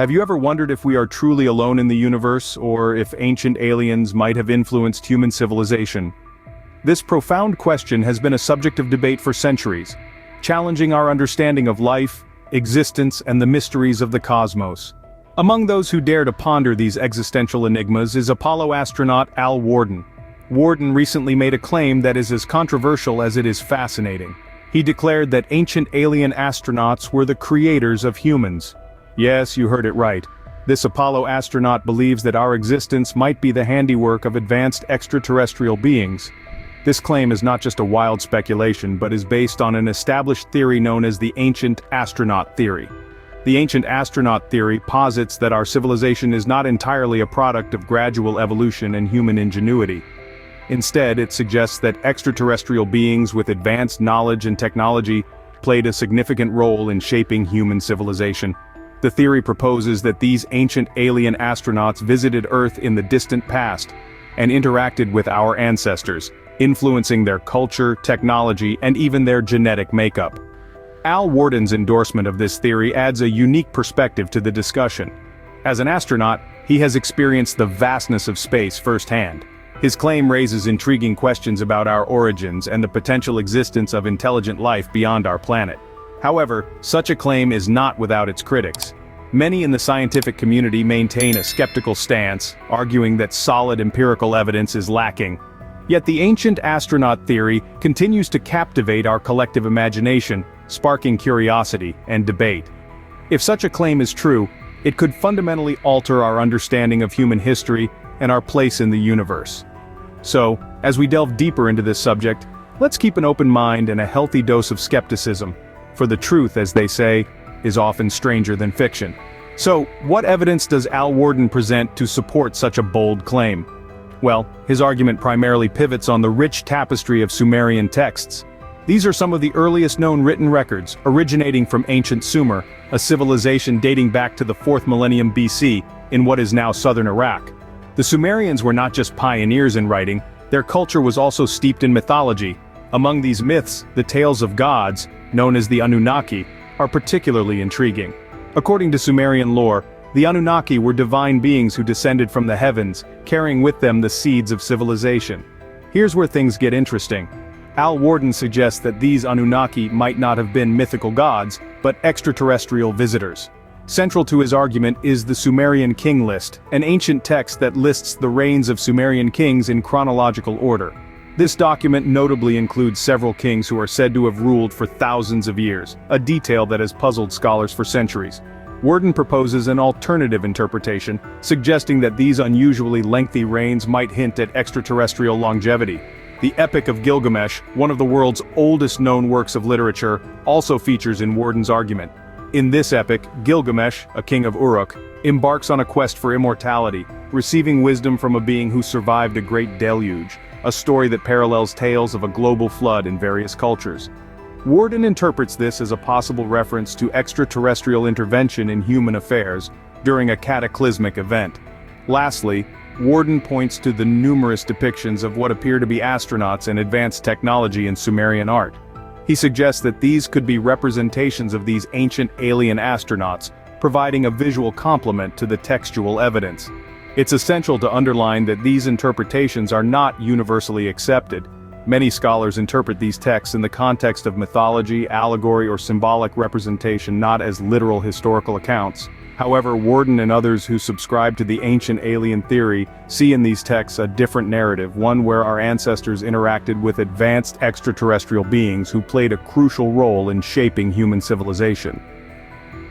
Have you ever wondered if we are truly alone in the universe, or if ancient aliens might have influenced human civilization? This profound question has been a subject of debate for centuries, challenging our understanding of life, existence, and the mysteries of the cosmos. Among those who dare to ponder these existential enigmas is Apollo astronaut Al Worden. Worden recently made a claim that is as controversial as it is fascinating. He declared that ancient alien astronauts were the creators of humans. Yes, you heard it right. This Apollo astronaut believes that our existence might be the handiwork of advanced extraterrestrial beings. This claim is not just a wild speculation but is based on an established theory known as the ancient astronaut theory. The ancient astronaut theory posits that our civilization is not entirely a product of gradual evolution and human ingenuity. Instead, it suggests that extraterrestrial beings with advanced knowledge and technology played a significant role in shaping human civilization. The theory proposes that these ancient alien astronauts visited Earth in the distant past and interacted with our ancestors, influencing their culture, technology, and even their genetic makeup. Al Worden's endorsement of this theory adds a unique perspective to the discussion. As an astronaut, he has experienced the vastness of space firsthand. His claim raises intriguing questions about our origins and the potential existence of intelligent life beyond our planet. However, such a claim is not without its critics. Many in the scientific community maintain a skeptical stance, arguing that solid empirical evidence is lacking. Yet the ancient astronaut theory continues to captivate our collective imagination, sparking curiosity and debate. If such a claim is true, it could fundamentally alter our understanding of human history and our place in the universe. So, as we delve deeper into this subject, let's keep an open mind and a healthy dose of skepticism. For the truth, as they say, is often stranger than fiction. So, what evidence does Al Worden present to support such a bold claim? Well, his argument primarily pivots on the rich tapestry of Sumerian texts. These are some of the earliest known written records, originating from ancient Sumer, a civilization dating back to the 4th millennium BC, in what is now southern Iraq. The Sumerians were not just pioneers in writing, their culture was also steeped in mythology. Among these myths, the tales of gods, known as the Anunnaki, are particularly intriguing. According to Sumerian lore, the Anunnaki were divine beings who descended from the heavens, carrying with them the seeds of civilization. Here's where things get interesting. Al Worden suggests that these Anunnaki might not have been mythical gods, but extraterrestrial visitors. Central to his argument is the Sumerian king list, an ancient text that lists the reigns of Sumerian kings in chronological order. This document notably includes several kings who are said to have ruled for thousands of years, a detail that has puzzled scholars for centuries. Worden proposes an alternative interpretation, suggesting that these unusually lengthy reigns might hint at extraterrestrial longevity. The Epic of Gilgamesh, one of the world's oldest known works of literature, also features in Worden's argument. In this epic, Gilgamesh, a king of Uruk, embarks on a quest for immortality, receiving wisdom from a being who survived a great deluge, a story that parallels tales of a global flood in various cultures. Worden interprets this as a possible reference to extraterrestrial intervention in human affairs during a cataclysmic event. Lastly, Worden points to the numerous depictions of what appear to be astronauts and advanced technology in Sumerian art. He suggests that these could be representations of these ancient alien astronauts, providing a visual complement to the textual evidence. It's essential to underline that these interpretations are not universally accepted. Many scholars interpret these texts in the context of mythology, allegory, or symbolic representation, not as literal historical accounts. However, Worden and others who subscribe to the ancient alien theory see in these texts a different narrative, one where our ancestors interacted with advanced extraterrestrial beings who played a crucial role in shaping human civilization.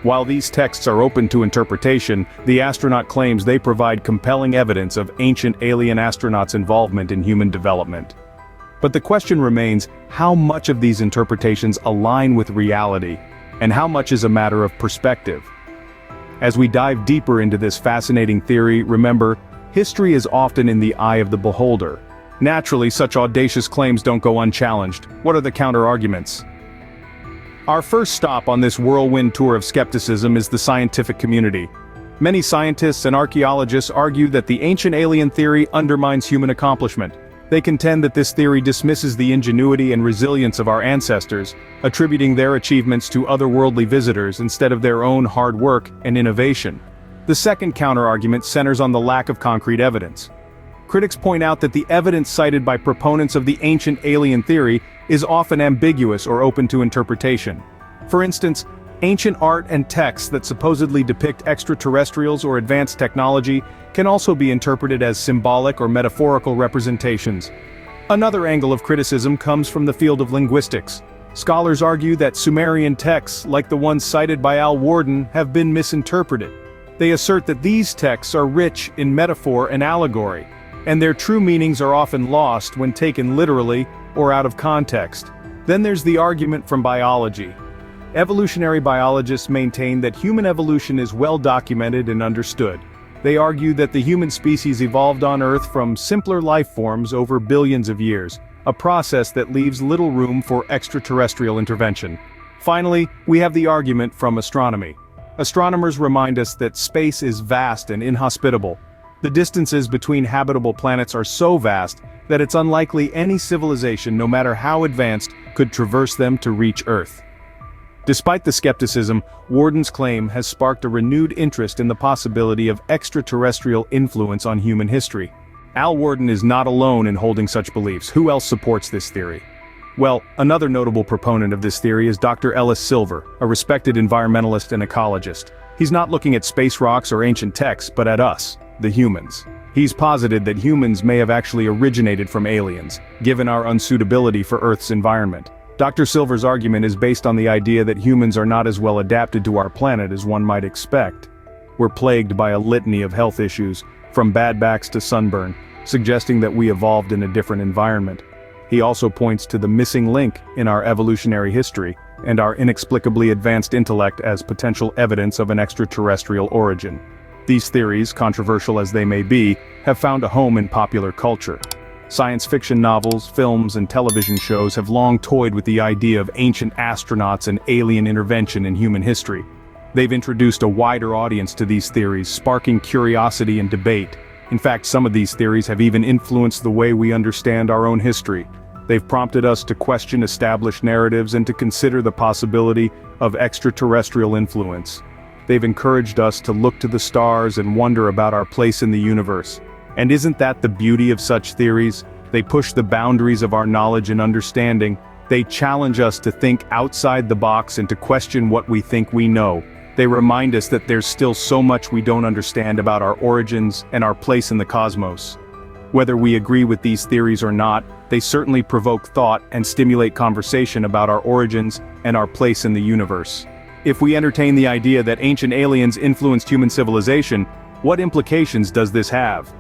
While these texts are open to interpretation, the astronaut claims they provide compelling evidence of ancient alien astronauts' involvement in human development. But the question remains, how much of these interpretations align with reality, and how much is a matter of perspective? As we dive deeper into this fascinating theory, remember, history is often in the eye of the beholder. Naturally, such audacious claims don't go unchallenged. What are the counter-arguments? Our first stop on this whirlwind tour of skepticism is the scientific community. Many scientists and archaeologists argue that the ancient alien theory undermines human accomplishment. They contend that this theory dismisses the ingenuity and resilience of our ancestors, attributing their achievements to otherworldly visitors instead of their own hard work and innovation. The second counterargument centers on the lack of concrete evidence. Critics point out that the evidence cited by proponents of the ancient alien theory is often ambiguous or open to interpretation. For instance, ancient art and texts that supposedly depict extraterrestrials or advanced technology can also be interpreted as symbolic or metaphorical representations. Another angle of criticism comes from the field of linguistics. Scholars argue that Sumerian texts, like the ones cited by Al Warden, have been misinterpreted. They assert that these texts are rich in metaphor and allegory, and their true meanings are often lost when taken literally or out of context. Then there's the argument from biology. Evolutionary biologists maintain that human evolution is well documented and understood. They argue that the human species evolved on Earth from simpler life forms over billions of years, a process that leaves little room for extraterrestrial intervention. Finally, we have the argument from astronomy. Astronomers remind us that space is vast and inhospitable. The distances between habitable planets are so vast that it's unlikely any civilization, no matter how advanced, could traverse them to reach Earth. Despite the skepticism, Warden's claim has sparked a renewed interest in the possibility of extraterrestrial influence on human history. Al Warden is not alone in holding such beliefs. Who else supports this theory? Well, another notable proponent of this theory is Dr. Ellis Silver, a respected environmentalist and ecologist. He's not looking at space rocks or ancient texts, but at us, the humans. He's posited that humans may have actually originated from aliens, given our unsuitability for Earth's environment. Dr. Silver's argument is based on the idea that humans are not as well adapted to our planet as one might expect. We're plagued by a litany of health issues, from bad backs to sunburn, suggesting that we evolved in a different environment. He also points to the missing link in our evolutionary history, and our inexplicably advanced intellect as potential evidence of an extraterrestrial origin. These theories, controversial as they may be, have found a home in popular culture. Science fiction novels, films, and television shows have long toyed with the idea of ancient astronauts and alien intervention in human history. They've introduced a wider audience to these theories, sparking curiosity and debate. In fact, some of these theories have even influenced the way we understand our own history. They've prompted us to question established narratives and to consider the possibility of extraterrestrial influence. They've encouraged us to look to the stars and wonder about our place in the universe. And isn't that the beauty of such theories? They push the boundaries of our knowledge and understanding. They challenge us to think outside the box and to question what we think we know. They remind us that there's still so much we don't understand about our origins and our place in the cosmos. Whether we agree with these theories or not, they certainly provoke thought and stimulate conversation about our origins and our place in the universe. If we entertain the idea that ancient aliens influenced human civilization, what implications does this have?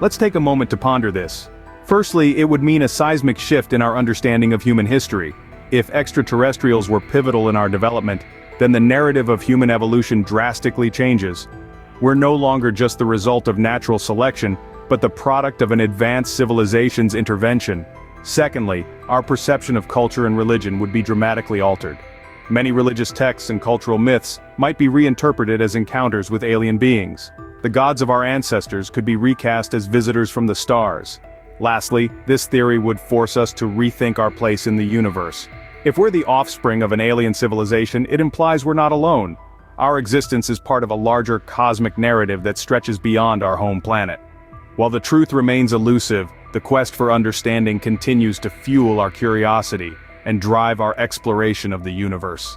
Let's take a moment to ponder this. Firstly, it would mean a seismic shift in our understanding of human history. If extraterrestrials were pivotal in our development, then the narrative of human evolution drastically changes. We're no longer just the result of natural selection, but the product of an advanced civilization's intervention. Secondly, our perception of culture and religion would be dramatically altered. Many religious texts and cultural myths might be reinterpreted as encounters with alien beings. The gods of our ancestors could be recast as visitors from the stars. Lastly, this theory would force us to rethink our place in the universe. If we're the offspring of an alien civilization, it implies we're not alone. Our existence is part of a larger cosmic narrative that stretches beyond our home planet. While the truth remains elusive, the quest for understanding continues to fuel our curiosity and drive our exploration of the universe.